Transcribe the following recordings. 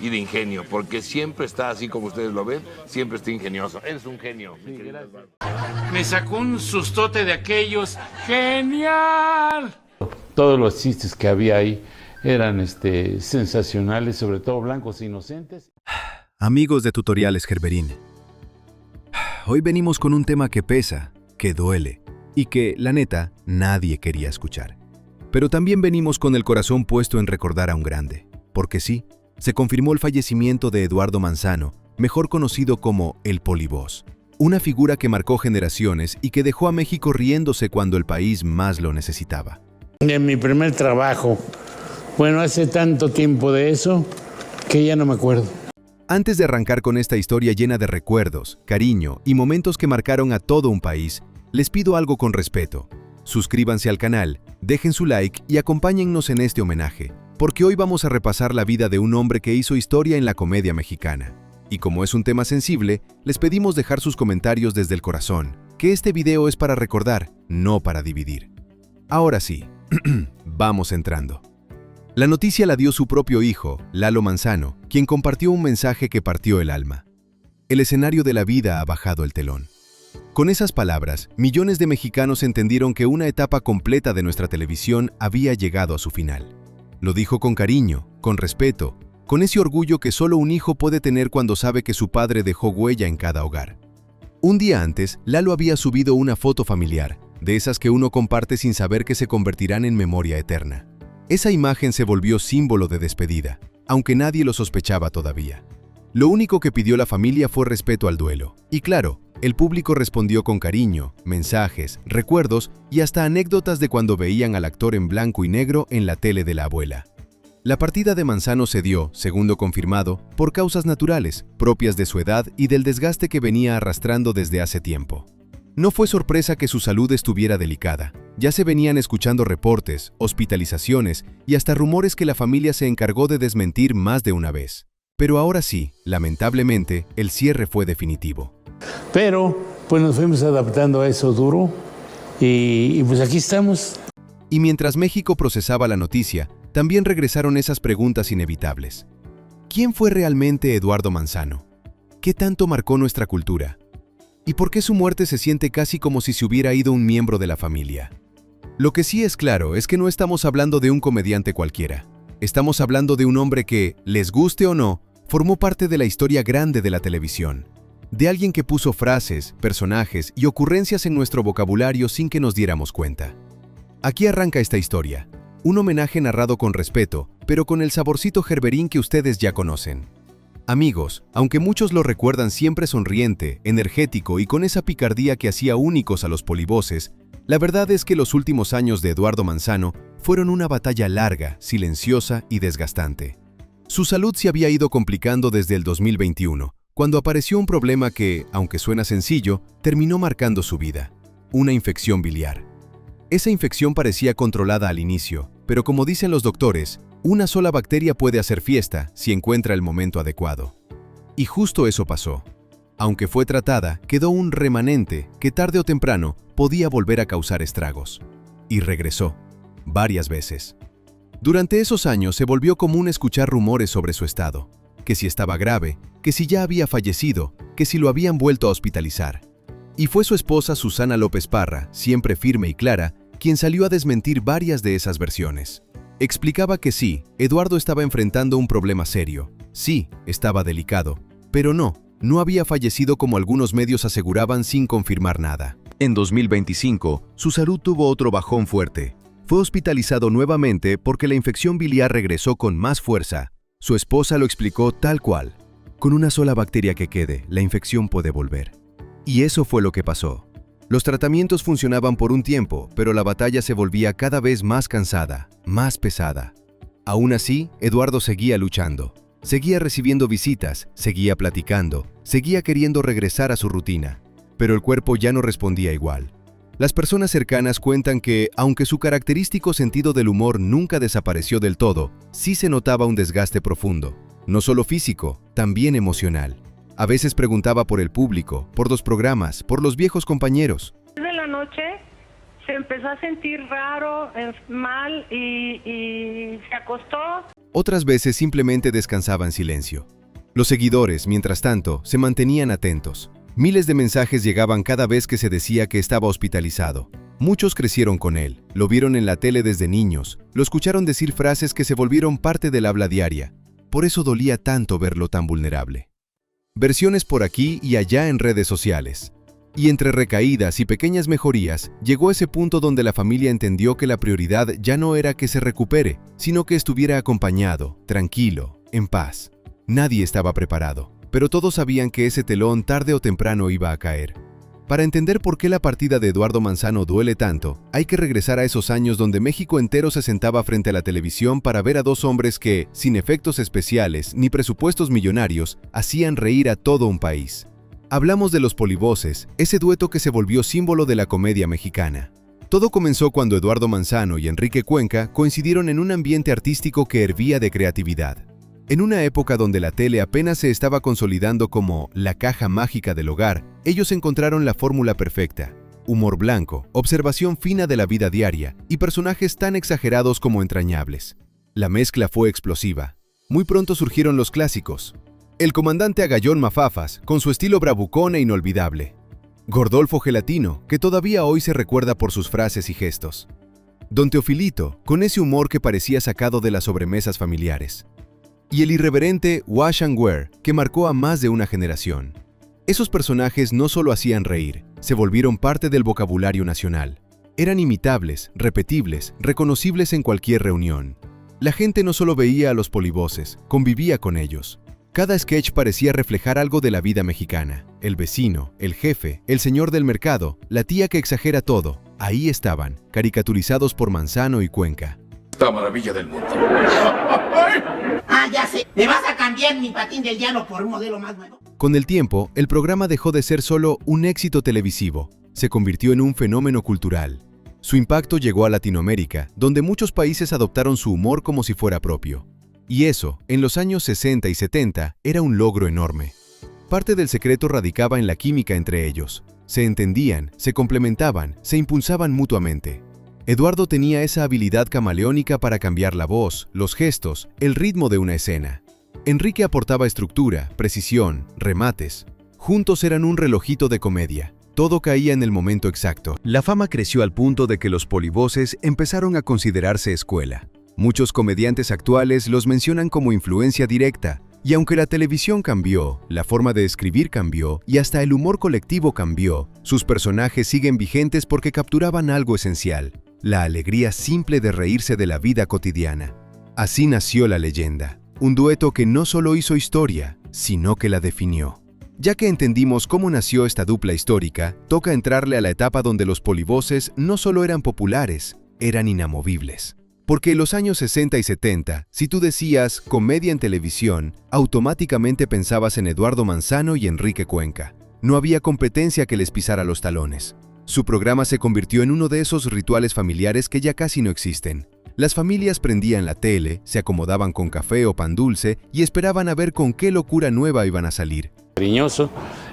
y de ingenio, porque siempre está así como ustedes lo ven, siempre está ingenioso. Eres un genio. Sí, me sacó un sustote de aquellos. ¡Genial! Todos los chistes que había ahí eran sensacionales, sobre todo blancos e inocentes. Amigos de Tutoriales Gerberín, hoy venimos con un tema que pesa, que duele y que, la neta, nadie quería escuchar. Pero también venimos con el corazón puesto en recordar a un grande, porque sí, se confirmó el fallecimiento de Eduardo Manzano, mejor conocido como el Polivoz, una figura que marcó generaciones y que dejó a México riéndose cuando el país más lo necesitaba. En mi primer trabajo, bueno, hace tanto tiempo de eso que ya no me acuerdo. Antes de arrancar con esta historia llena de recuerdos, cariño y momentos que marcaron a todo un país, les pido algo con respeto. Suscríbanse al canal, dejen su like y acompáñennos en este homenaje, porque hoy vamos a repasar la vida de un hombre que hizo historia en la comedia mexicana. Y como es un tema sensible, les pedimos dejar sus comentarios desde el corazón, que este video es para recordar, no para dividir. Ahora sí, vamos entrando. La noticia la dio su propio hijo, Lalo Manzano, quien compartió un mensaje que partió el alma. El escenario de la vida ha bajado el telón. Con esas palabras, millones de mexicanos entendieron que una etapa completa de nuestra televisión había llegado a su final. Lo dijo con cariño, con respeto, con ese orgullo que solo un hijo puede tener cuando sabe que su padre dejó huella en cada hogar. Un día antes, Lalo había subido una foto familiar, de esas que uno comparte sin saber que se convertirán en memoria eterna. Esa imagen se volvió símbolo de despedida, aunque nadie lo sospechaba todavía. Lo único que pidió la familia fue respeto al duelo. Y claro, el público respondió con cariño, mensajes, recuerdos y hasta anécdotas de cuando veían al actor en blanco y negro en la tele de la abuela. La partida de Manzano se dio, según lo confirmado, por causas naturales, propias de su edad y del desgaste que venía arrastrando desde hace tiempo. No fue sorpresa que su salud estuviera delicada. Ya se venían escuchando reportes, hospitalizaciones y hasta rumores que la familia se encargó de desmentir más de una vez. Pero ahora sí, lamentablemente, el cierre fue definitivo. Pero, pues nos fuimos adaptando a eso duro y pues aquí estamos. Y mientras México procesaba la noticia, también regresaron esas preguntas inevitables. ¿Quién fue realmente Eduardo Manzano? ¿Qué tanto marcó nuestra cultura? ¿Y por qué su muerte se siente casi como si se hubiera ido un miembro de la familia? Lo que sí es claro es que no estamos hablando de un comediante cualquiera. Estamos hablando de un hombre que, les guste o no, formó parte de la historia grande de la televisión. De alguien que puso frases, personajes y ocurrencias en nuestro vocabulario sin que nos diéramos cuenta. Aquí arranca esta historia. Un homenaje narrado con respeto, pero con el saborcito gerberín que ustedes ya conocen. Amigos, aunque muchos lo recuerdan siempre sonriente, energético y con esa picardía que hacía únicos a los polivoces, la verdad es que los últimos años de Eduardo Manzano fueron una batalla larga, silenciosa y desgastante. Su salud se había ido complicando desde el 2021, cuando apareció un problema que, aunque suena sencillo, terminó marcando su vida: una infección biliar. Esa infección parecía controlada al inicio, pero como dicen los doctores, una sola bacteria puede hacer fiesta si encuentra el momento adecuado. Y justo eso pasó. Aunque fue tratada, quedó un remanente que tarde o temprano podía volver a causar estragos. Y regresó, varias veces. Durante esos años se volvió común escuchar rumores sobre su estado, que si estaba grave, que si ya había fallecido, que si lo habían vuelto a hospitalizar. Y fue su esposa Susana López Parra, siempre firme y clara, quien salió a desmentir varias de esas versiones. Explicaba que sí, Eduardo estaba enfrentando un problema serio, sí, estaba delicado, pero no había fallecido como algunos medios aseguraban sin confirmar nada. En 2025, su salud tuvo otro bajón fuerte. Fue hospitalizado nuevamente porque la infección biliar regresó con más fuerza. Su esposa lo explicó tal cual: con una sola bacteria que quede, la infección puede volver. Y eso fue lo que pasó. Los tratamientos funcionaban por un tiempo, pero la batalla se volvía cada vez más cansada, más pesada. Aún así, Eduardo seguía luchando. Seguía recibiendo visitas, seguía platicando, seguía queriendo regresar a su rutina. Pero el cuerpo ya no respondía igual. Las personas cercanas cuentan que, aunque su característico sentido del humor nunca desapareció del todo, sí se notaba un desgaste profundo. No solo físico, también emocional. A veces preguntaba por el público, por los programas, por los viejos compañeros. De la noche se empezó a sentir raro, mal y se acostó. Otras veces simplemente descansaba en silencio. Los seguidores, mientras tanto, se mantenían atentos. Miles de mensajes llegaban cada vez que se decía que estaba hospitalizado. Muchos crecieron con él, lo vieron en la tele desde niños, lo escucharon decir frases que se volvieron parte del habla diaria. Por eso dolía tanto verlo tan vulnerable. Versiones por aquí y allá en redes sociales. Y entre recaídas y pequeñas mejorías, llegó ese punto donde la familia entendió que la prioridad ya no era que se recupere, sino que estuviera acompañado, tranquilo, en paz. Nadie estaba preparado, pero todos sabían que ese telón tarde o temprano iba a caer. Para entender por qué la partida de Eduardo Manzano duele tanto, hay que regresar a esos años donde México entero se sentaba frente a la televisión para ver a dos hombres que, sin efectos especiales ni presupuestos millonarios, hacían reír a todo un país. Hablamos de los Polivoces, ese dueto que se volvió símbolo de la comedia mexicana. Todo comenzó cuando Eduardo Manzano y Enrique Cuenca coincidieron en un ambiente artístico que hervía de creatividad. En una época donde la tele apenas se estaba consolidando como la caja mágica del hogar, ellos encontraron la fórmula perfecta. Humor blanco, observación fina de la vida diaria y personajes tan exagerados como entrañables. La mezcla fue explosiva. Muy pronto surgieron los clásicos. El comandante Agallón Mafafas, con su estilo bravucón e inolvidable. Gordolfo Gelatino, que todavía hoy se recuerda por sus frases y gestos. Don Teofilito, con ese humor que parecía sacado de las sobremesas familiares. Y el irreverente Wash and Wear, que marcó a más de una generación. Esos personajes no solo hacían reír, se volvieron parte del vocabulario nacional. Eran imitables, repetibles, reconocibles en cualquier reunión. La gente no solo veía a los Polivoces, convivía con ellos. Cada sketch parecía reflejar algo de la vida mexicana. El vecino, el jefe, el señor del mercado, la tía que exagera todo. Ahí estaban, caricaturizados por Manzano y Cuenca. Esta maravilla del mundo. Ah, ya sé. ¿Me vas a cambiar mi patín del llano por un modelo más nuevo? Con el tiempo, el programa dejó de ser solo un éxito televisivo. Se convirtió en un fenómeno cultural. Su impacto llegó a Latinoamérica, donde muchos países adoptaron su humor como si fuera propio. Y eso, en los años 60 y 70, era un logro enorme. Parte del secreto radicaba en la química entre ellos. Se entendían, se complementaban, se impulsaban mutuamente. Eduardo tenía esa habilidad camaleónica para cambiar la voz, los gestos, el ritmo de una escena. Enrique aportaba estructura, precisión, remates. Juntos eran un relojito de comedia. Todo caía en el momento exacto. La fama creció al punto de que los Polivoces empezaron a considerarse escuela. Muchos comediantes actuales los mencionan como influencia directa, y aunque la televisión cambió, la forma de escribir cambió y hasta el humor colectivo cambió, sus personajes siguen vigentes porque capturaban algo esencial, la alegría simple de reírse de la vida cotidiana. Así nació la leyenda, un dueto que no solo hizo historia, sino que la definió. Ya que entendimos cómo nació esta dupla histórica, toca entrarle a la etapa donde los Polivoces no solo eran populares, eran inamovibles. Porque en los años 60 y 70, si tú decías comedia en televisión, automáticamente pensabas en Eduardo Manzano y Enrique Cuenca. No había competencia que les pisara los talones. Su programa se convirtió en uno de esos rituales familiares que ya casi no existen. Las familias prendían la tele, se acomodaban con café o pan dulce y esperaban a ver con qué locura nueva iban a salir. Cariñoso,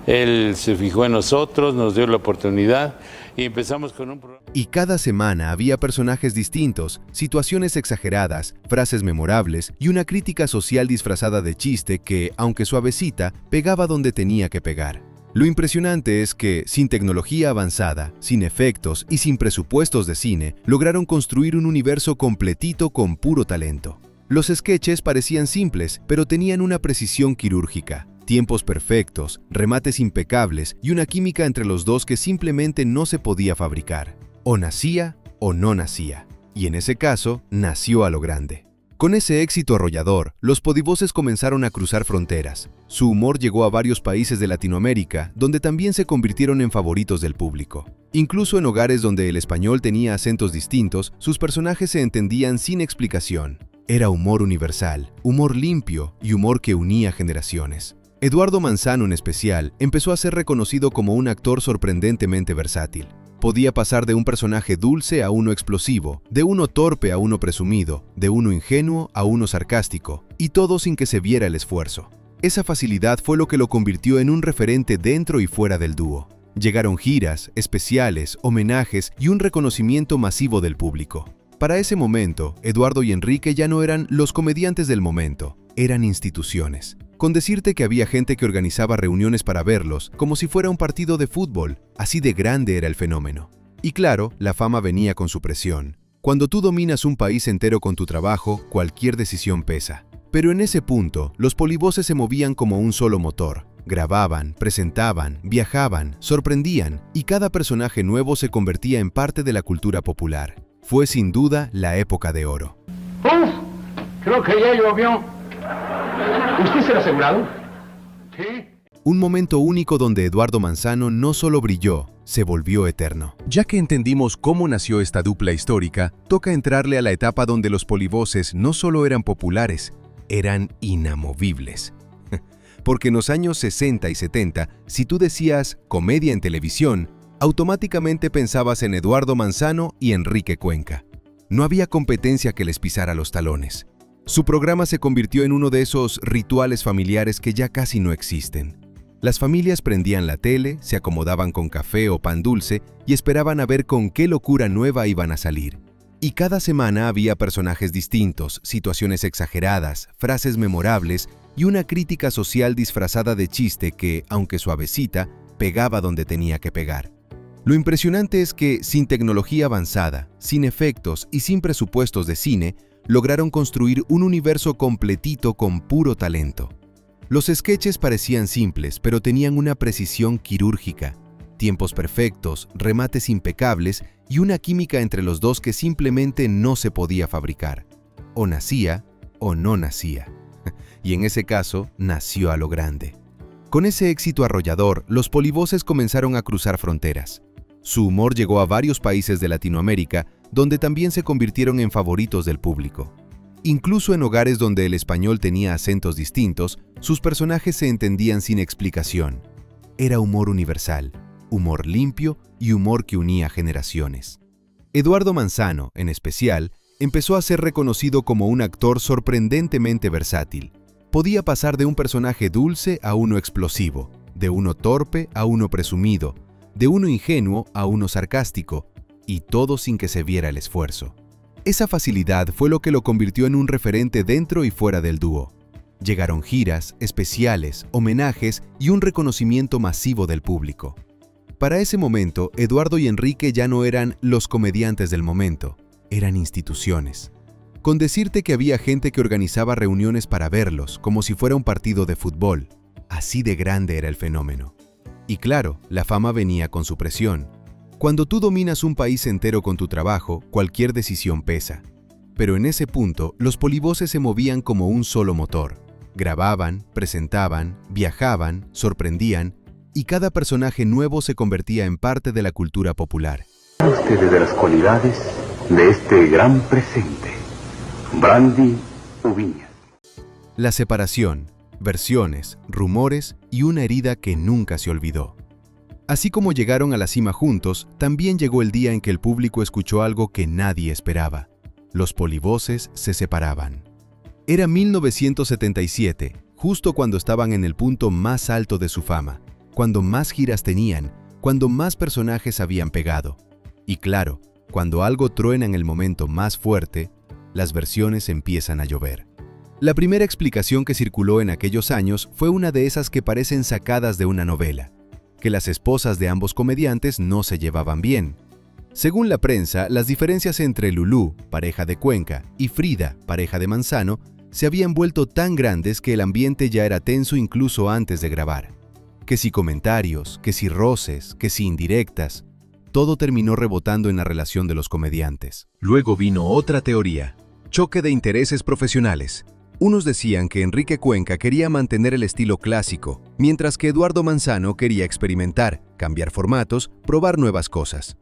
él se fijó en nosotros, nos dio la oportunidad y empezamos con un programa. Y cada semana había personajes distintos, situaciones exageradas, frases memorables y una crítica social disfrazada de chiste que, aunque suavecita, pegaba donde tenía que pegar. Lo impresionante es que, sin tecnología avanzada, sin efectos y sin presupuestos de cine, lograron construir un universo completito con puro talento. Los sketches parecían simples, pero tenían una precisión quirúrgica. Tiempos perfectos, remates impecables y una química entre los dos que simplemente no se podía fabricar. O nacía o no nacía. Y en ese caso, nació a lo grande. Con ese éxito arrollador, los Polivoces comenzaron a cruzar fronteras. Su humor llegó a varios países de Latinoamérica, donde también se convirtieron en favoritos del público. Incluso en hogares donde el español tenía acentos distintos, sus personajes se entendían sin explicación. Era humor universal, humor limpio y humor que unía generaciones. Eduardo Manzano, en especial, empezó a ser reconocido como un actor sorprendentemente versátil. Podía pasar de un personaje dulce a uno explosivo, de uno torpe a uno presumido, de uno ingenuo a uno sarcástico, y todo sin que se viera el esfuerzo. Esa facilidad fue lo que lo convirtió en un referente dentro y fuera del dúo. Llegaron giras, especiales, homenajes y un reconocimiento masivo del público. Para ese momento, Eduardo y Enrique ya no eran los comediantes del momento, eran instituciones. Con decirte que había gente que organizaba reuniones para verlos, como si fuera un partido de fútbol, así de grande era el fenómeno. Y claro, la fama venía con su presión. Cuando tú dominas un país entero con tu trabajo, cualquier decisión pesa. Pero en ese punto, los polivoces se movían como un solo motor. Grababan, presentaban, viajaban, sorprendían, y cada personaje nuevo se convertía en parte de la cultura popular. Fue sin duda la época de oro. ¡Uf! Creo que ya llovió. ¿Usted se lo ha asegurado? Sí. Un momento único donde Eduardo Manzano no solo brilló, se volvió eterno. Ya que entendimos cómo nació esta dupla histórica, toca entrarle a la etapa donde los polivoces no solo eran populares, eran inamovibles. Porque en los años 60 y 70, si tú decías comedia en televisión, automáticamente pensabas en Eduardo Manzano y Enrique Cuenca. No había competencia que les pisara los talones. Su programa se convirtió en uno de esos rituales familiares que ya casi no existen. Las familias prendían la tele, se acomodaban con café o pan dulce y esperaban a ver con qué locura nueva iban a salir. Y cada semana había personajes distintos, situaciones exageradas, frases memorables y una crítica social disfrazada de chiste que, aunque suavecita, pegaba donde tenía que pegar. Lo impresionante es que, sin tecnología avanzada, sin efectos y sin presupuestos de cine, lograron construir un universo completito con puro talento. Los sketches parecían simples, pero tenían una precisión quirúrgica, tiempos perfectos, remates impecables y una química entre los dos que simplemente no se podía fabricar. O nacía o no nacía. Y en ese caso, nació a lo grande. Con ese éxito arrollador, los polivoces comenzaron a cruzar fronteras. Su humor llegó a varios países de Latinoamérica, donde también se convirtieron en favoritos del público. Incluso en hogares donde el español tenía acentos distintos, sus personajes se entendían sin explicación. Era humor universal, humor limpio y humor que unía generaciones. Eduardo Manzano, en especial, empezó a ser reconocido como un actor sorprendentemente versátil. Podía pasar de un personaje dulce a uno explosivo, de uno torpe a uno presumido, de uno ingenuo a uno sarcástico, y todo sin que se viera el esfuerzo. Esa facilidad fue lo que lo convirtió en un referente dentro y fuera del dúo. Llegaron giras, especiales, homenajes y un reconocimiento masivo del público. Para ese momento, Eduardo y Enrique ya no eran los comediantes del momento, eran instituciones. Con decirte que había gente que organizaba reuniones para verlos, como si fuera un partido de fútbol, así de grande era el fenómeno. Y claro, la fama venía con su presión. Cuando tú dominas un país entero con tu trabajo, cualquier decisión pesa. Pero en ese punto, los polivoces se movían como un solo motor. Grababan, presentaban, viajaban, sorprendían, y cada personaje nuevo se convertía en parte de la cultura popular. Ustedes de las cualidades de este gran presente, Brandy Ubiñas. La separación, versiones, rumores y una herida que nunca se olvidó. Así como llegaron a la cima juntos, también llegó el día en que el público escuchó algo que nadie esperaba. Los polivoces se separaban. Era 1977, justo cuando estaban en el punto más alto de su fama, cuando más giras tenían, cuando más personajes habían pegado. Y claro, cuando algo truena en el momento más fuerte, las versiones empiezan a llover. La primera explicación que circuló en aquellos años fue una de esas que parecen sacadas de una novela, que las esposas de ambos comediantes no se llevaban bien. Según la prensa, las diferencias entre Lulú, pareja de Cuenca, y Frida, pareja de Manzano, se habían vuelto tan grandes que el ambiente ya era tenso incluso antes de grabar. Que si comentarios, que si roces, que si indirectas, todo terminó rebotando en la relación de los comediantes. Luego vino otra teoría: choque de intereses profesionales. Unos decían que Enrique Cuenca quería mantener el estilo clásico, mientras que Eduardo Manzano quería experimentar, cambiar formatos, probar nuevas cosas.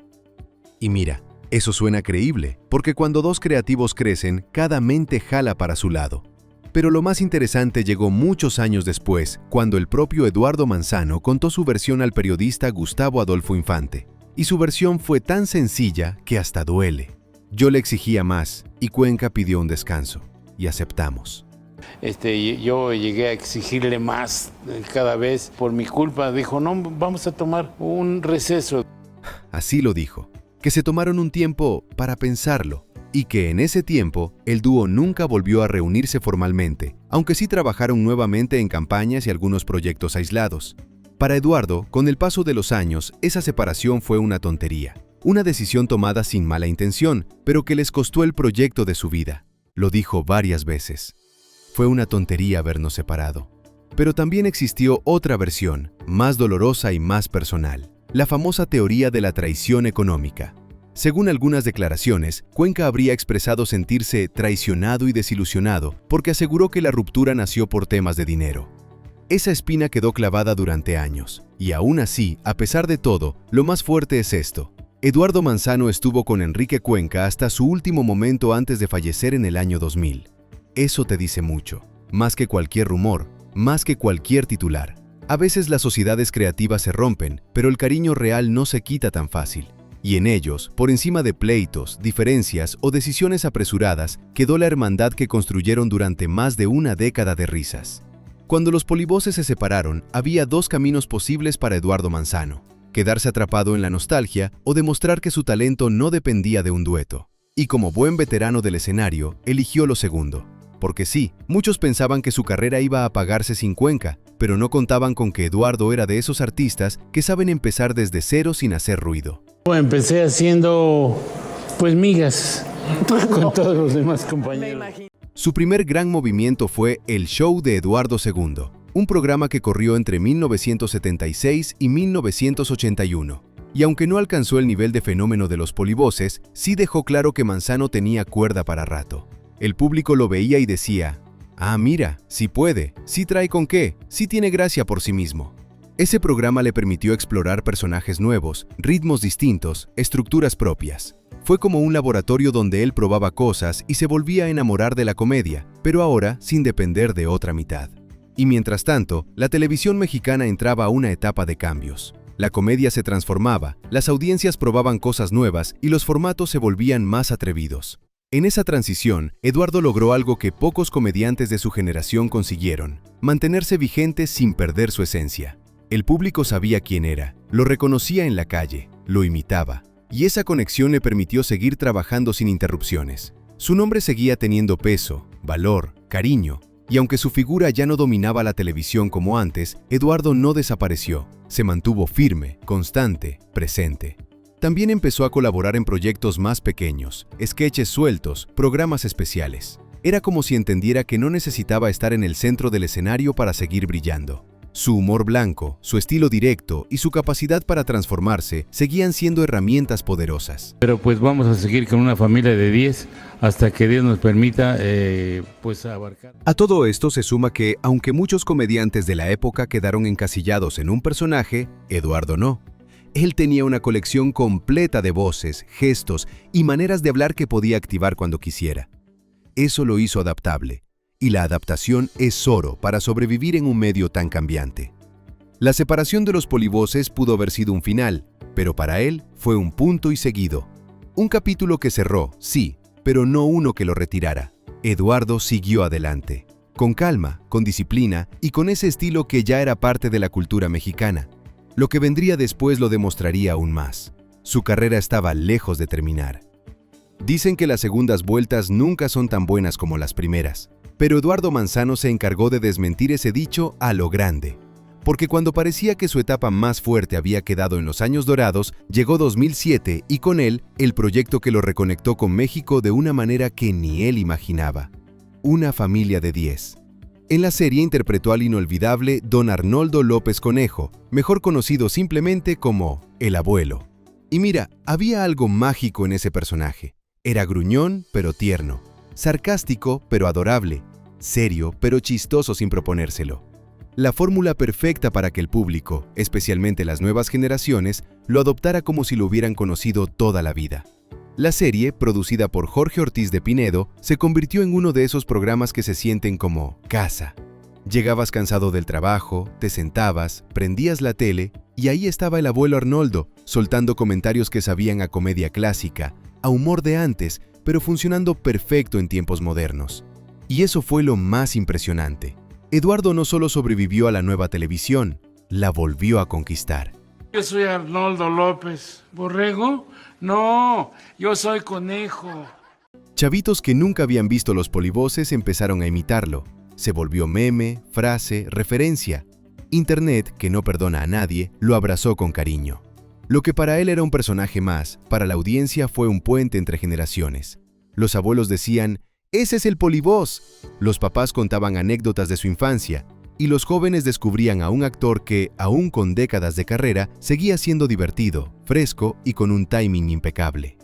Y mira, eso suena creíble, porque cuando dos creativos crecen, cada mente jala para su lado. Pero lo más interesante llegó muchos años después, cuando el propio Eduardo Manzano contó su versión al periodista Gustavo Adolfo Infante. Y su versión fue tan sencilla que hasta duele. Yo le exigía más, y Cuenca pidió un descanso. Y aceptamos. Yo llegué a exigirle más cada vez por mi culpa. Dijo, no, vamos a tomar un receso. Así lo dijo, que se tomaron un tiempo para pensarlo y que en ese tiempo el dúo nunca volvió a reunirse formalmente, aunque sí trabajaron nuevamente en campañas y algunos proyectos aislados. Para Eduardo, con el paso de los años, esa separación fue una tontería, una decisión tomada sin mala intención, pero que les costó el proyecto de su vida. Lo dijo varias veces. Fue una tontería habernos separado. Pero también existió otra versión, más dolorosa y más personal, la famosa teoría de la traición económica. Según algunas declaraciones, Cuenca habría expresado sentirse traicionado y desilusionado porque aseguró que la ruptura nació por temas de dinero. Esa espina quedó clavada durante años, y aún así, a pesar de todo, lo más fuerte es esto. Eduardo Manzano estuvo con Enrique Cuenca hasta su último momento antes de fallecer en el año 2000. Eso te dice mucho, más que cualquier rumor, más que cualquier titular. A veces las sociedades creativas se rompen, pero el cariño real no se quita tan fácil. Y en ellos, por encima de pleitos, diferencias o decisiones apresuradas, quedó la hermandad que construyeron durante más de una década de risas. Cuando los polivoces se separaron, había dos caminos posibles para Eduardo Manzano: quedarse atrapado en la nostalgia o demostrar que su talento no dependía de un dueto. Y como buen veterano del escenario, eligió lo segundo. Porque sí, muchos pensaban que su carrera iba a apagarse sin Cuenca, pero no contaban con que Eduardo era de esos artistas que saben empezar desde cero sin hacer ruido. Empecé haciendo, migas con todos los demás compañeros. Su primer gran movimiento fue El Show de Eduardo II, un programa que corrió entre 1976 y 1981. Y aunque no alcanzó el nivel de fenómeno de los polivoces, sí dejó claro que Manzano tenía cuerda para rato. El público lo veía y decía, ah, mira, sí puede, sí trae con qué, sí tiene gracia por sí mismo. Ese programa le permitió explorar personajes nuevos, ritmos distintos, estructuras propias. Fue como un laboratorio donde él probaba cosas y se volvía a enamorar de la comedia, pero ahora sin depender de otra mitad. Y mientras tanto, la televisión mexicana entraba a una etapa de cambios. La comedia se transformaba, las audiencias probaban cosas nuevas y los formatos se volvían más atrevidos. En esa transición, Eduardo logró algo que pocos comediantes de su generación consiguieron: mantenerse vigente sin perder su esencia. El público sabía quién era, lo reconocía en la calle, lo imitaba, y esa conexión le permitió seguir trabajando sin interrupciones. Su nombre seguía teniendo peso, valor, cariño, y aunque su figura ya no dominaba la televisión como antes, Eduardo no desapareció, se mantuvo firme, constante, presente. También empezó a colaborar en proyectos más pequeños, sketches sueltos, programas especiales. Era como si entendiera que no necesitaba estar en el centro del escenario para seguir brillando. Su humor blanco, su estilo directo y su capacidad para transformarse seguían siendo herramientas poderosas. Pero vamos a seguir con una familia de 10 hasta que Dios nos permita abarcar. A todo esto se suma que, aunque muchos comediantes de la época quedaron encasillados en un personaje, Eduardo no. Él tenía una colección completa de voces, gestos y maneras de hablar que podía activar cuando quisiera. Eso lo hizo adaptable, y la adaptación es oro para sobrevivir en un medio tan cambiante. La separación de los polivoces pudo haber sido un final, pero para él fue un punto y seguido. Un capítulo que cerró, sí, pero no uno que lo retirara. Eduardo siguió adelante, con calma, con disciplina y con ese estilo que ya era parte de la cultura mexicana. Lo que vendría después lo demostraría aún más. Su carrera estaba lejos de terminar. Dicen que las segundas vueltas nunca son tan buenas como las primeras, pero Eduardo Manzano se encargó de desmentir ese dicho a lo grande. Porque cuando parecía que su etapa más fuerte había quedado en los años dorados, llegó 2007 y con él el proyecto que lo reconectó con México de una manera que ni él imaginaba. Una familia de 10. En la serie interpretó al inolvidable Don Arnoldo López Conejo, mejor conocido simplemente como el abuelo. Y mira, había algo mágico en ese personaje. Era gruñón, pero tierno, sarcástico, pero adorable, serio, pero chistoso sin proponérselo. La fórmula perfecta para que el público, especialmente las nuevas generaciones, lo adoptara como si lo hubieran conocido toda la vida. La serie, producida por Jorge Ortiz de Pinedo, se convirtió en uno de esos programas que se sienten como casa. Llegabas cansado del trabajo, te sentabas, prendías la tele y ahí estaba el abuelo Arnoldo, soltando comentarios que sabían a comedia clásica, a humor de antes, pero funcionando perfecto en tiempos modernos. Y eso fue lo más impresionante. Eduardo no solo sobrevivió a la nueva televisión, la volvió a conquistar. Yo soy Arnoldo López. ¿Borrego? No, yo soy Conejo. Chavitos que nunca habían visto los polivoces empezaron a imitarlo. Se volvió meme, frase, referencia. Internet, que no perdona a nadie, lo abrazó con cariño. Lo que para él era un personaje más, para la audiencia fue un puente entre generaciones. Los abuelos decían, ¡ese es el polivoz! Los papás contaban anécdotas de su infancia, y los jóvenes descubrían a un actor que, aún con décadas de carrera, seguía siendo divertido, fresco y con un timing impecable.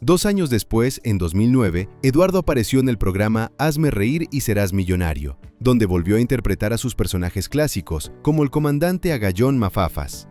2 años después, en 2009, Eduardo apareció en el programa Hazme reír y serás millonario, donde volvió a interpretar a sus personajes clásicos, como el comandante Agallón Mafafas.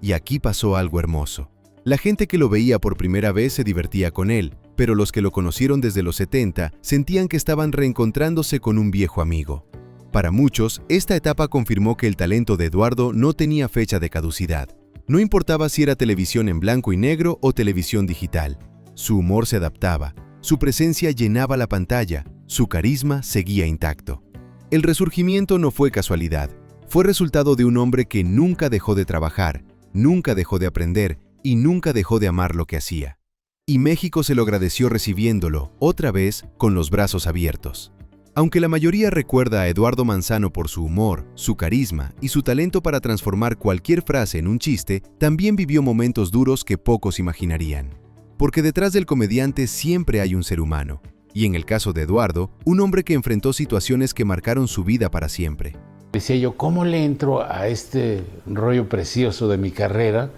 Y aquí pasó algo hermoso. La gente que lo veía por primera vez se divertía con él, pero los que lo conocieron desde los 70 sentían que estaban reencontrándose con un viejo amigo. Para muchos, esta etapa confirmó que el talento de Eduardo no tenía fecha de caducidad. No importaba si era televisión en blanco y negro o televisión digital. Su humor se adaptaba, su presencia llenaba la pantalla, su carisma seguía intacto. El resurgimiento no fue casualidad, fue resultado de un hombre que nunca dejó de trabajar, nunca dejó de aprender y nunca dejó de amar lo que hacía. Y México se lo agradeció recibiéndolo, otra vez, con los brazos abiertos. Aunque la mayoría recuerda a Eduardo Manzano por su humor, su carisma y su talento para transformar cualquier frase en un chiste, también vivió momentos duros que pocos imaginarían. Porque detrás del comediante siempre hay un ser humano, y en el caso de Eduardo, un hombre que enfrentó situaciones que marcaron su vida para siempre. Decía yo, ¿cómo le entro a este rollo precioso de mi carrera?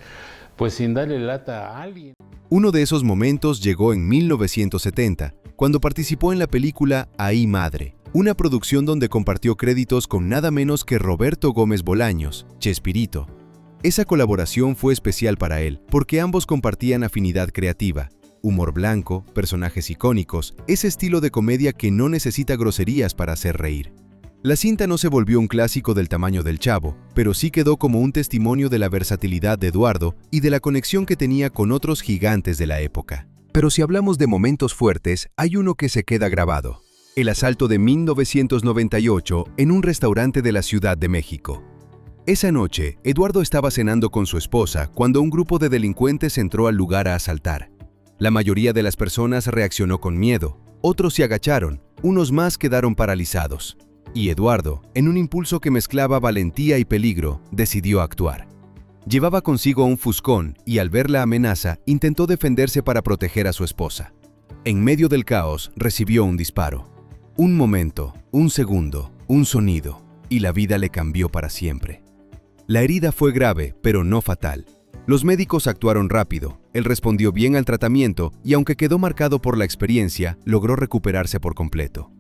Pues sin darle lata a alguien. Uno de esos momentos llegó en 1970, cuando participó en la película Ahí Madre, una producción donde compartió créditos con nada menos que Roberto Gómez Bolaños, Chespirito. Esa colaboración fue especial para él, porque ambos compartían afinidad creativa, humor blanco, personajes icónicos, ese estilo de comedia que no necesita groserías para hacer reír. La cinta no se volvió un clásico del tamaño del Chavo, pero sí quedó como un testimonio de la versatilidad de Eduardo y de la conexión que tenía con otros gigantes de la época. Pero si hablamos de momentos fuertes, hay uno que se queda grabado. El asalto de 1998 en un restaurante de la Ciudad de México. Esa noche, Eduardo estaba cenando con su esposa cuando un grupo de delincuentes entró al lugar a asaltar. La mayoría de las personas reaccionó con miedo, otros se agacharon, unos más quedaron paralizados. Y Eduardo, en un impulso que mezclaba valentía y peligro, decidió actuar. Llevaba consigo un fuscón y al ver la amenaza, intentó defenderse para proteger a su esposa. En medio del caos, recibió un disparo. Un momento, un segundo, un sonido, y la vida le cambió para siempre. La herida fue grave, pero no fatal. Los médicos actuaron rápido, él respondió bien al tratamiento y aunque quedó marcado por la experiencia, logró recuperarse por completo.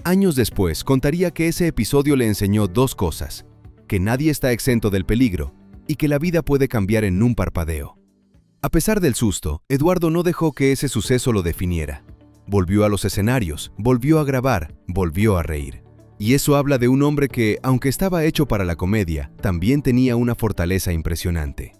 Años después, contaría que ese episodio le enseñó 2 cosas: que nadie está exento del peligro y que la vida puede cambiar en un parpadeo. A pesar del susto, Eduardo no dejó que ese suceso lo definiera. Volvió a los escenarios, volvió a grabar, volvió a reír. Y eso habla de un hombre que, aunque estaba hecho para la comedia, también tenía una fortaleza impresionante.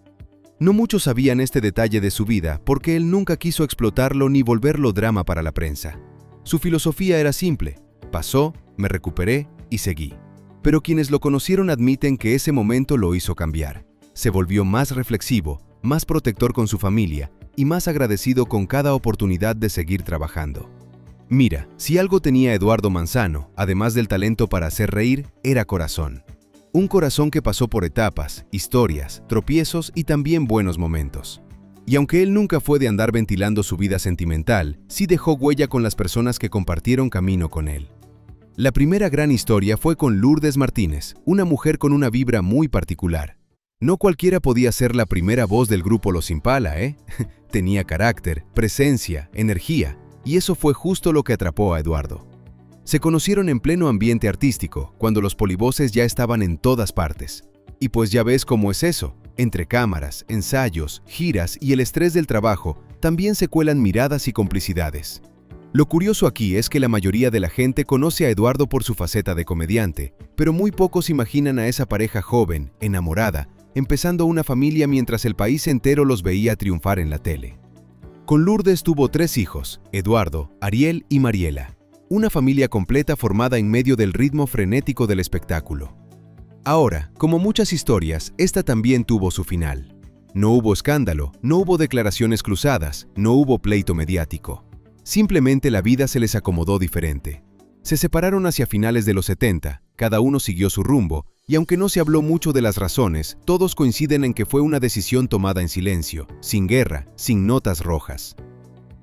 No muchos sabían este detalle de su vida porque él nunca quiso explotarlo ni volverlo drama para la prensa. Su filosofía era simple: pasó, me recuperé y seguí. Pero quienes lo conocieron admiten que ese momento lo hizo cambiar. Se volvió más reflexivo, más protector con su familia y más agradecido con cada oportunidad de seguir trabajando. Mira, si algo tenía Eduardo Manzano, además del talento para hacer reír, era corazón. Un corazón que pasó por etapas, historias, tropiezos y también buenos momentos. Y aunque él nunca fue de andar ventilando su vida sentimental, sí dejó huella con las personas que compartieron camino con él. La primera gran historia fue con Lourdes Martínez, una mujer con una vibra muy particular. No cualquiera podía ser la primera voz del grupo Los Impala, ¿eh? Tenía carácter, presencia, energía. Y eso fue justo lo que atrapó a Eduardo. Se conocieron en pleno ambiente artístico, cuando los polivoces ya estaban en todas partes. Y pues ya ves cómo es eso, entre cámaras, ensayos, giras y el estrés del trabajo, también se cuelan miradas y complicidades. Lo curioso aquí es que la mayoría de la gente conoce a Eduardo por su faceta de comediante, pero muy pocos imaginan a esa pareja joven, enamorada, empezando una familia mientras el país entero los veía triunfar en la tele. Con Lourdes tuvo 3 hijos, Eduardo, Ariel y Mariela. una familia completa formada en medio del ritmo frenético del espectáculo. Ahora, como muchas historias, esta también tuvo su final. No hubo escándalo, no hubo declaraciones cruzadas, no hubo pleito mediático. Simplemente la vida se les acomodó diferente. Se separaron hacia finales de los 70, cada uno siguió su rumbo, y aunque no se habló mucho de las razones, todos coinciden en que fue una decisión tomada en silencio, sin guerra, sin notas rojas.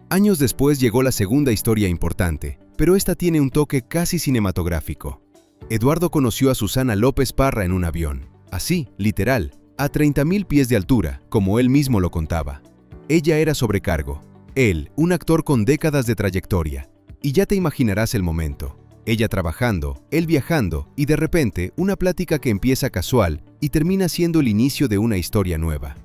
Años después llegó la segunda historia importante, pero esta tiene un toque casi cinematográfico. Eduardo conoció a Susana López Parra en un avión, así, literal, a 30.000 pies de altura, como él mismo lo contaba. Ella era sobrecargo, él, un actor con décadas de trayectoria, y ya te imaginarás el momento. Ella trabajando, él viajando, y de repente una plática que empieza casual y termina siendo el inicio de una historia nueva.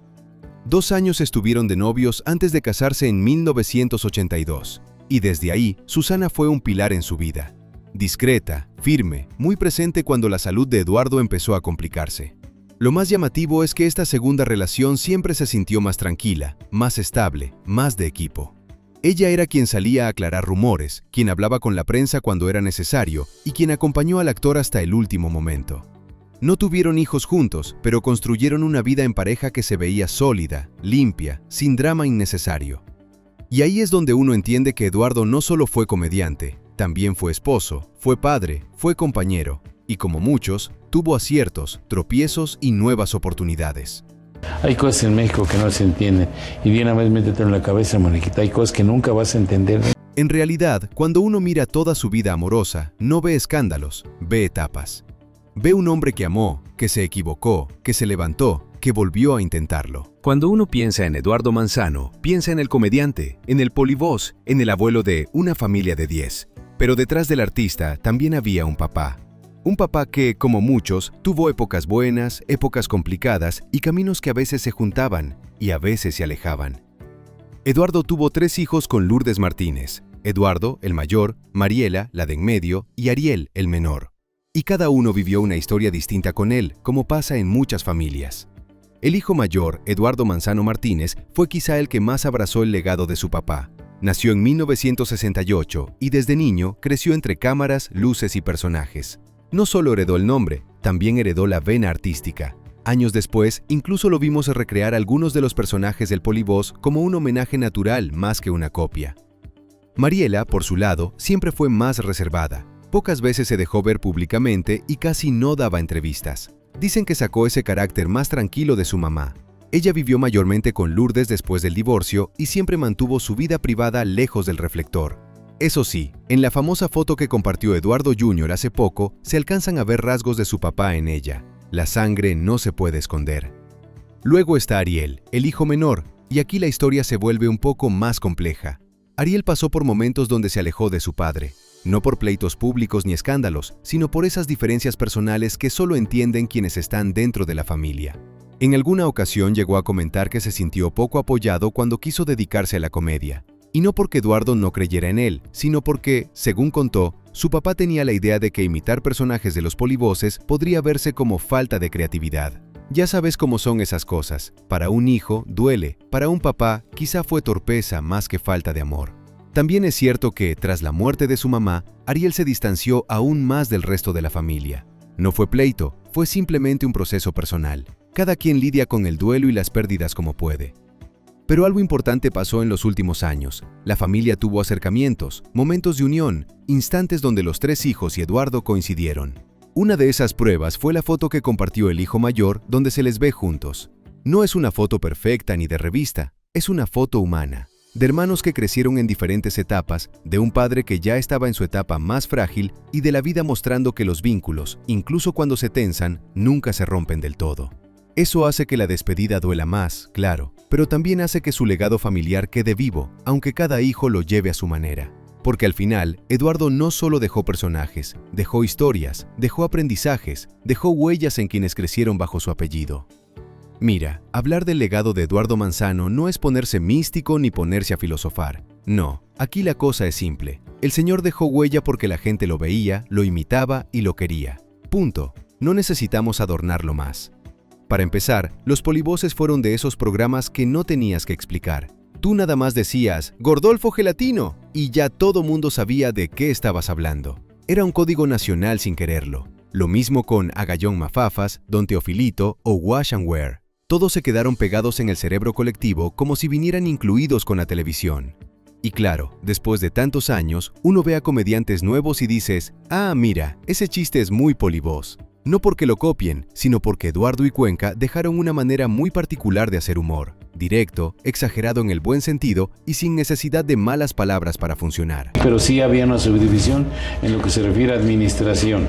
2 años estuvieron de novios antes de casarse en 1982, y desde ahí Susana fue un pilar en su vida. Discreta, firme, muy presente cuando la salud de Eduardo empezó a complicarse. Lo más llamativo es que esta segunda relación siempre se sintió más tranquila, más estable, más de equipo. Ella era quien salía a aclarar rumores, quien hablaba con la prensa cuando era necesario y quien acompañó al actor hasta el último momento. No tuvieron hijos juntos, pero construyeron una vida en pareja que se veía sólida, limpia, sin drama innecesario. Y ahí es donde uno entiende que Eduardo no solo fue comediante, también fue esposo, fue padre, fue compañero, y como muchos, tuvo aciertos, tropiezos y nuevas oportunidades. Hay cosas en México que no se entienden, y de una vez métete en la cabeza, Moniquita, hay cosas que nunca vas a entender. En realidad, cuando uno mira toda su vida amorosa, no ve escándalos, ve etapas. Ve un hombre que amó, que se equivocó, que se levantó, que volvió a intentarlo. Cuando uno piensa en Eduardo Manzano, piensa en el comediante, en el polivoz, en el abuelo de Una familia de 10. Pero detrás del artista también había un papá. Un papá que, como muchos, tuvo épocas buenas, épocas complicadas y caminos que a veces se juntaban y a veces se alejaban. Eduardo tuvo 3 hijos con Lourdes Martínez: Eduardo, el mayor, Mariela, la de en medio, y Ariel, el menor. Y cada uno vivió una historia distinta con él, como pasa en muchas familias. El hijo mayor, Eduardo Manzano Martínez, fue quizá el que más abrazó el legado de su papá. Nació en 1968 y desde niño creció entre cámaras, luces y personajes. No solo heredó el nombre, también heredó la vena artística. Años después, incluso lo vimos recrear algunos de los personajes del polivoz como un homenaje natural más que una copia. Mariela, por su lado, siempre fue más reservada. Pocas veces se dejó ver públicamente y casi no daba entrevistas. Dicen que sacó ese carácter más tranquilo de su mamá. Ella vivió mayormente con Lourdes después del divorcio y siempre mantuvo su vida privada lejos del reflector. Eso sí, en la famosa foto que compartió Eduardo Jr. hace poco, se alcanzan a ver rasgos de su papá en ella. La sangre no se puede esconder. Luego está Ariel, el hijo menor, y aquí la historia se vuelve un poco más compleja. Ariel pasó por momentos donde se alejó de su padre, no por pleitos públicos ni escándalos, sino por esas diferencias personales que solo entienden quienes están dentro de la familia. En alguna ocasión llegó a comentar que se sintió poco apoyado cuando quiso dedicarse a la comedia. Y no porque Eduardo no creyera en él, sino porque, según contó, su papá tenía la idea de que imitar personajes de los polivoces podría verse como falta de creatividad. Ya sabes cómo son esas cosas. Para un hijo, duele. Para un papá, quizá fue torpeza más que falta de amor. También es cierto que, tras la muerte de su mamá, Ariel se distanció aún más del resto de la familia. No fue pleito, fue simplemente un proceso personal. Cada quien lidia con el duelo y las pérdidas como puede. Pero algo importante pasó en los últimos años. La familia tuvo acercamientos, momentos de unión, instantes donde los 3 hijos y Eduardo coincidieron. Una de esas pruebas fue la foto que compartió el hijo mayor, donde se les ve juntos. No es una foto perfecta ni de revista, es una foto humana. De hermanos que crecieron en diferentes etapas, de un padre que ya estaba en su etapa más frágil y de la vida mostrando que los vínculos, incluso cuando se tensan, nunca se rompen del todo. Eso hace que la despedida duela más, claro, pero también hace que su legado familiar quede vivo, aunque cada hijo lo lleve a su manera. Porque al final, Eduardo no solo dejó personajes, dejó historias, dejó aprendizajes, dejó huellas en quienes crecieron bajo su apellido. Mira, hablar del legado de Eduardo Manzano no es ponerse místico ni ponerse a filosofar. No, aquí la cosa es simple. El señor dejó huella porque la gente lo veía, lo imitaba y lo quería. Punto. No necesitamos adornarlo más. Para empezar, los polivoces fueron de esos programas que no tenías que explicar. Tú nada más decías, ¡Gordolfo Gelatino!, y ya todo mundo sabía de qué estabas hablando. Era un código nacional sin quererlo. Lo mismo con Agallón Mafafas, Don Teofilito o Wash and Wear. Todos se quedaron pegados en el cerebro colectivo como si vinieran incluidos con la televisión. Y claro, después de tantos años, uno ve a comediantes nuevos y dices, ah, mira, ese chiste es muy Polivoz. No porque lo copien, sino porque Eduardo y Cuenca dejaron una manera muy particular de hacer humor. Directo, exagerado en el buen sentido y sin necesidad de malas palabras para funcionar. Pero sí había una subdivisión en lo que se refiere a administración.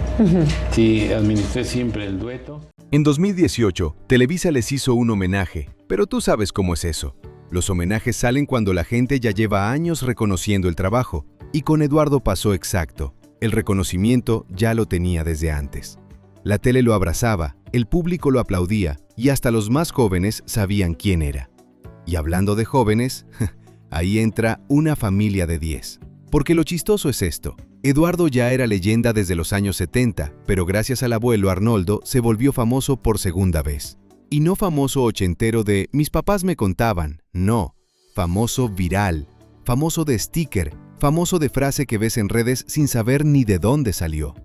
Sí, administré siempre el dueto. En 2018, Televisa les hizo un homenaje, pero tú sabes cómo es eso. Los homenajes salen cuando la gente ya lleva años reconociendo el trabajo, y con Eduardo pasó exacto. El reconocimiento ya lo tenía desde antes. La tele lo abrazaba, el público lo aplaudía, y hasta los más jóvenes sabían quién era. Y hablando de jóvenes, ahí entra una familia de 10. Porque lo chistoso es esto. Eduardo ya era leyenda desde los años 70, pero gracias al abuelo Arnoldo se volvió famoso por segunda vez. Y no famoso ochentero de «mis papás me contaban», no, famoso viral, famoso de sticker, famoso de frase que ves en redes sin saber ni de dónde salió.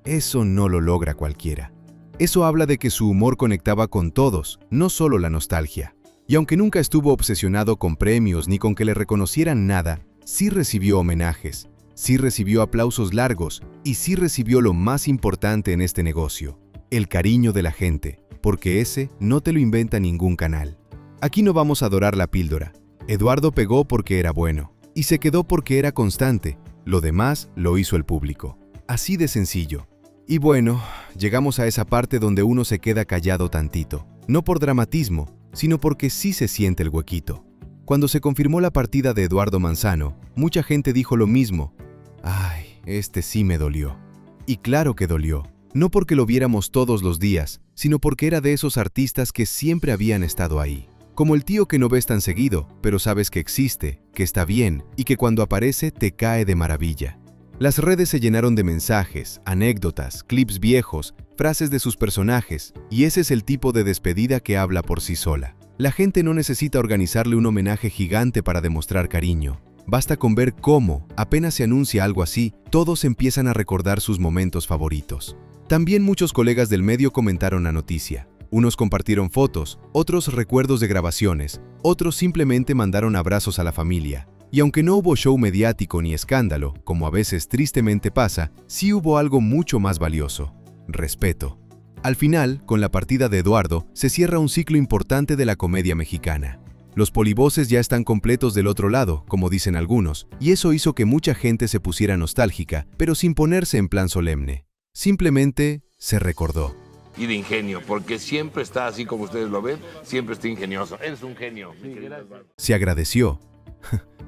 Eso no lo logra cualquiera. Eso habla de que su humor conectaba con todos, no solo la nostalgia. Y aunque nunca estuvo obsesionado con premios ni con que le reconocieran nada, sí recibió homenajes, sí recibió aplausos largos y sí recibió lo más importante en este negocio, el cariño de la gente, porque ese no te lo inventa ningún canal. Aquí no vamos a dorar la píldora. Eduardo pegó porque era bueno y se quedó porque era constante. Lo demás lo hizo el público. Así de sencillo. Y bueno, llegamos a esa parte donde uno se queda callado tantito. No por dramatismo, sino porque sí se siente el huequito. Cuando se confirmó la partida de Eduardo Manzano, mucha gente dijo lo mismo. Ay, este sí me dolió. Y claro que dolió. No porque lo viéramos todos los días, sino porque era de esos artistas que siempre habían estado ahí. Como el tío que no ves tan seguido, pero sabes que existe, que está bien y que cuando aparece te cae de maravilla. Las redes se llenaron de mensajes, anécdotas, clips viejos, frases de sus personajes, y ese es el tipo de despedida que habla por sí sola. La gente no necesita organizarle un homenaje gigante para demostrar cariño. Basta con ver cómo, apenas se anuncia algo así, todos empiezan a recordar sus momentos favoritos. También muchos colegas del medio comentaron la noticia. Unos compartieron fotos, otros recuerdos de grabaciones, otros simplemente mandaron abrazos a la familia. Y aunque no hubo show mediático ni escándalo, como a veces tristemente pasa, sí hubo algo mucho más valioso: respeto. Al final, con la partida de Eduardo, se cierra un ciclo importante de la comedia mexicana. Los polivoces ya están completos del otro lado, como dicen algunos, y eso hizo que mucha gente se pusiera nostálgica, pero sin ponerse en plan solemne. Simplemente se recordó. Y de ingenio, porque siempre está así como ustedes lo ven, siempre está ingenioso. Eres un genio. Se agradeció.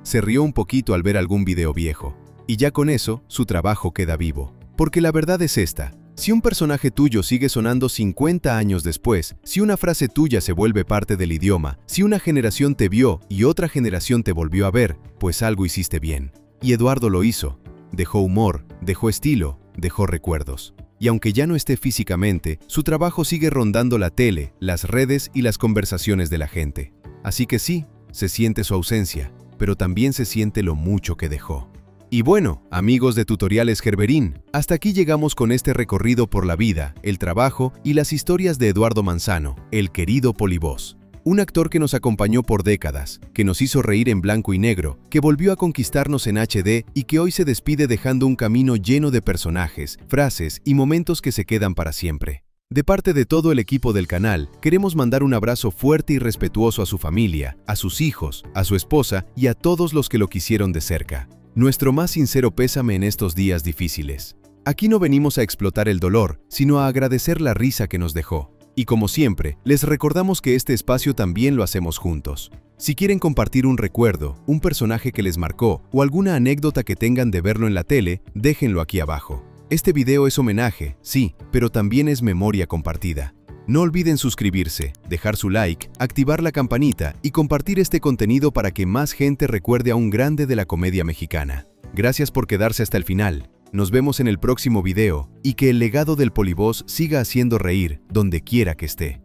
Se rió un poquito al ver algún video viejo. Y ya con eso, su trabajo queda vivo. Porque la verdad es esta: si un personaje tuyo sigue sonando 50 años después, si una frase tuya se vuelve parte del idioma, si una generación te vio y otra generación te volvió a ver, pues algo hiciste bien. Y Eduardo lo hizo. Dejó humor, dejó estilo, dejó recuerdos. Y aunque ya no esté físicamente, su trabajo sigue rondando la tele, las redes y las conversaciones de la gente. Así que sí, se siente su ausencia, pero también se siente lo mucho que dejó. Y bueno, amigos de Tutoriales Gerberín, hasta aquí llegamos con este recorrido por la vida, el trabajo y las historias de Eduardo Manzano, el querido Polivoz. Un actor que nos acompañó por décadas, que nos hizo reír en blanco y negro, que volvió a conquistarnos en HD y que hoy se despide dejando un camino lleno de personajes, frases y momentos que se quedan para siempre. De parte de todo el equipo del canal, queremos mandar un abrazo fuerte y respetuoso a su familia, a sus hijos, a su esposa y a todos los que lo quisieron de cerca. Nuestro más sincero pésame en estos días difíciles. Aquí no venimos a explotar el dolor, sino a agradecer la risa que nos dejó. Y como siempre, les recordamos que este espacio también lo hacemos juntos. Si quieren compartir un recuerdo, un personaje que les marcó o alguna anécdota que tengan de verlo en la tele, déjenlo aquí abajo. Este video es homenaje, sí, pero también es memoria compartida. No olviden suscribirse, dejar su like, activar la campanita y compartir este contenido para que más gente recuerde a un grande de la comedia mexicana. Gracias por quedarse hasta el final. Nos vemos en el próximo video y que el legado del Polivoz siga haciendo reír donde quiera que esté.